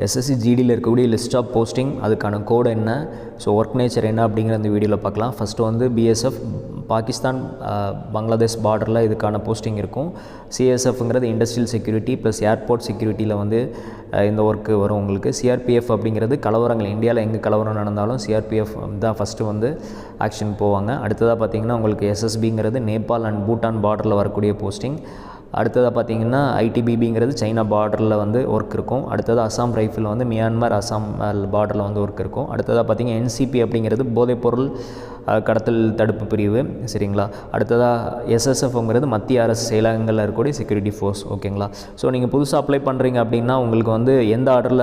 SSC ஜிடியில் இருக்கக்கூடிய list of posting, அதுக்கான கோடு என்ன, ஸோ ஒர்க் நேச்சர் என்ன அப்படிங்கிற இந்த வீடியோவில் பார்க்கலாம். ஃபஸ்ட்டு வந்து பிஎஸ்எஃப் பாகிஸ்தான் பங்களாதேஷ் பார்டரில் இதுக்கான போஸ்டிங் இருக்கும். சிஎஸ்எஃப்ங்கிறது இண்டஸ்ட்ரியல் செக்யூரிட்டி ப்ளஸ் ஏர்போர்ட் செக்யூரிட்டியில் வந்து இந்த ஒர்க்கு வரும் உங்களுக்கு. சிஆர்பிஎஃப் அப்படிங்கிறது கலவரங்கள், இந்தியாவில் எங்கே கலவரம் நடந்தாலும் சிஆர்பிஎஃப் தான் ஃபஸ்ட்டு வந்து ஆக்ஷன் போவாங்க. அடுத்ததாக பார்த்திங்கன்னா உங்களுக்கு எஸ்எஸ்பிங்கிறது நேபாள் அண்ட் பூட்டான் பார்டரில் வரக்கூடிய போஸ்டிங். அடுத்ததாக பார்த்திங்கன்னா ஐடிபிபிங்கிறது சைனா பார்டரில் வந்து ஒர்க் இருக்கும். அடுத்தது அசாம் ரைஃபிள் வந்து மியான்மர் அசாம் பார்டரில் வந்து ஒர்க் இருக்கும். அடுத்ததாக பார்த்திங்கன்னா என்சிபி அப்படிங்கிறது போதைப்பொருள் கடத்தல் தடுப்பு பிரிவு, சரிங்களா. அடுத்ததாக எஸ்எஸ்எஃப்ங்கிறது மத்திய அரசு செயலகங்களில் இருக்கக்கூடிய செக்யூரிட்டி ஃபோர்ஸ், ஓகேங்களா. ஸோ நீங்கள் புதுசாக அப்ளை பண்ணுறீங்க அப்படின்னா உங்களுக்கு வந்து எந்த ஆர்டரில்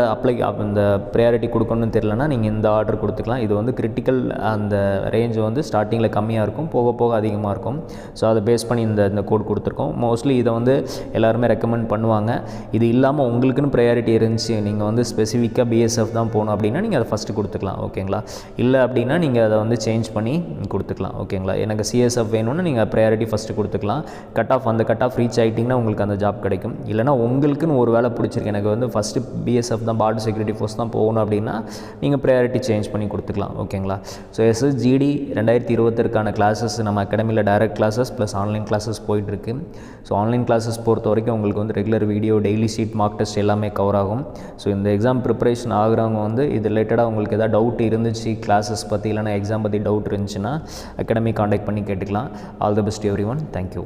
இந்த ப்ரையாரிட்டி கொடுக்கணும்னு தெரியலனா நீங்கள் இந்த ஆர்டர் கொடுத்துக்கலாம். இது வந்து கிரிட்டிக்கல், அந்த ரேஞ்ச் வந்து ஸ்டார்டிங்கில் கம்மியாக இருக்கும், போக போக அதிகமாக இருக்கும். ஸோ அதை பேஸ் பண்ணி இந்த கோட் கொடுத்துருக்கோம். மோஸ்ட்லி இதை வந்து எல்லாருமே ரெக்கமெண்ட் பண்ணுவாங்க. இது இல்லாமல் உங்களுக்குன்னு ப்ரையாரிட்டி இருந்துச்சு, நீங்கள் வந்து ஸ்பெசிஃபிக்காக பிஎஸ்எஃப் தான் போகணும் அப்படின்னா நீங்கள் அதை ஃபஸ்ட்டு கொடுத்துக்கலாம், ஓகேங்களா. இல்லை அப்படின்னா நீங்கள் அதை வந்து சேஞ்ச் பண்ணி கொடுத்துக்கலாம், ஓகேங்களா. எனக்கு சிஎஸ்எஃப் வேணும்னு நீங்கள் ப்ரையாரிட்டி ஃபஸ்ட்டு கொடுத்துக்கலாம். அந்த கட் ஆஃப் ரீச் ஆகிட்டிங்கன்னா உங்களுக்கு அந்த ஜாப் கிடைக்கும். இல்லைனா உங்களுக்குன்னு ஒரு வேலை பிடிச்சிருக்கு, எனக்கு வந்து ஃபஸ்ட்டு பிஎஸ்எஃப் தான், பார்டர் செக்யூரிட்டி ஃபோர்ஸ் தான் போகணும் அப்படின்னா நீங்கள் ப்ரையாரிட்டி சேஞ்ச் பண்ணி கொடுத்துக்கலாம், ஓகேங்களா. ஸோ எஸ்எஸ்ஜிடி 2020 கிளாஸஸ் நம்ம அகாடமியில் direct classes plus online classes போயிட்டுருக்கு. ஸோ ஆன்லைன் கிளாஸஸ் பொறுத்த வரைக்கும் உங்களுக்கு வந்து regular video, daily sheet, mark test எல்லாமே கவர் ஆகும். ஸோ இந்த எக்ஸாம் ப்ரிப்பரேஷன் ஆகிறவங்க வந்து இது ரிலேட்டடாக உங்களுக்கு எதாவது டவுட் இருந்துச்சு, கிளாஸஸ் பற்றி இல்லைனா எக்ஸாம் பற்றி டவுட் இருந்துச்சுன்னா அகாடமி காண்டாக்ட் பண்ணி கேட்டுக்கலாம். All the best every one. Thank you.